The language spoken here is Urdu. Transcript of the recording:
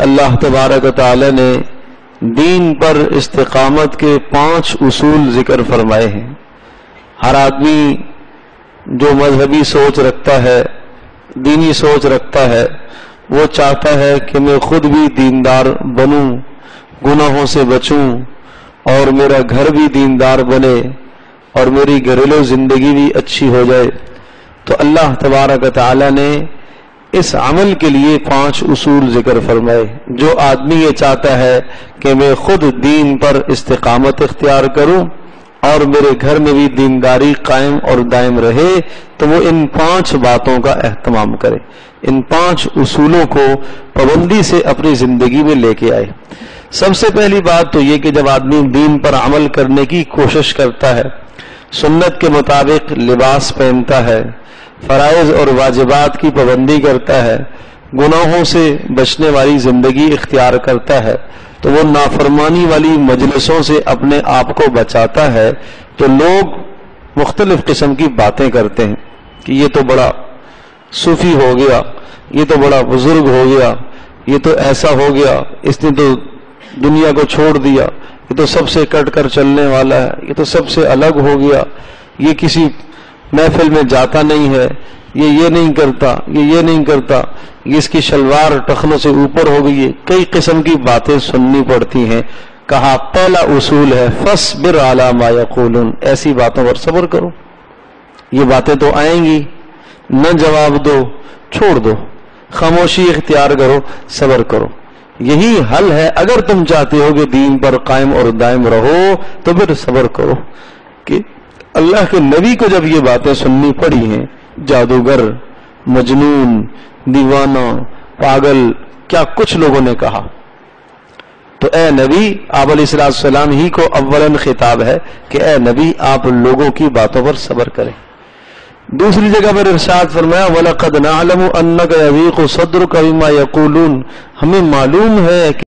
اللہ تبارک و تعالی نے دین پر استقامت کے 5 اصول ذکر فرمائے ہیں۔ ہر آدمی جو مذہبی سوچ رکھتا ہے، دینی سوچ رکھتا ہے، وہ چاہتا ہے کہ میں خود بھی دیندار بنوں، گناہوں سے بچوں، اور میرا گھر بھی دیندار بنے اور میری گھریلو زندگی بھی اچھی ہو جائے۔ تو اللہ تبارک و تعالی نے اس عمل کے لیے 5 اصول ذکر فرمائے۔ جو آدمی یہ چاہتا ہے کہ میں خود دین پر استقامت اختیار کروں اور میرے گھر میں بھی دینداری قائم اور دائم رہے، تو وہ ان 5 باتوں کا اہتمام کرے، ان 5 اصولوں کو پابندی سے اپنی زندگی میں لے کے آئے۔ سب سے پہلی بات تو یہ کہ جب آدمی دین پر عمل کرنے کی کوشش کرتا ہے، سنت کے مطابق لباس پہنتا ہے، فرائض اور واجبات کی پابندی کرتا ہے، گناہوں سے بچنے والی زندگی اختیار کرتا ہے، تو وہ نافرمانی والی مجلسوں سے اپنے آپ کو بچاتا ہے، تو لوگ مختلف قسم کی باتیں کرتے ہیں کہ یہ تو بڑا صوفی ہو گیا، یہ تو بڑا بزرگ ہو گیا، یہ تو ایسا ہو گیا، اس نے تو دنیا کو چھوڑ دیا، یہ تو سب سے کٹ کر چلنے والا ہے، یہ تو سب سے الگ ہو گیا، یہ کسی محفل میں جاتا نہیں ہے، یہ نہیں کرتا، یہ نہیں کرتا، یہ اس کی شلوار ٹخنوں سے اوپر ہو گئی ہے۔ کئی قسم کی باتیں سننی پڑتی ہیں۔ کہا پہلا اصول ہے فاصبر علی ما یقولون، ایسی باتوں پر صبر کرو، یہ باتیں تو آئیں گی، نہ جواب دو، چھوڑ دو، خاموشی اختیار کرو، صبر کرو۔ یہی حل ہے۔ اگر تم چاہتے ہو کہ دین پر قائم اور دائم رہو تو پھر صبر کرو۔ کہ اللہ کے نبی کو جب یہ باتیں سننی پڑی ہیں، جادوگر، مجنون، دیوانہ، پاگل، کیا کچھ لوگوں نے کہا، تو اے نبی، آپ علیہ السلام ہی کو اولاً خطاب ہے کہ اے نبی آپ لوگوں کی باتوں پر صبر کریں۔ دوسری جگہ پر ارشاد فرمایا وَلَقَدْ نَعْلَمُ أَنَّكَ يَضِيقُ صَدْرُكَ بِمَا يَقُولُونَ، ہمیں معلوم ہے کہ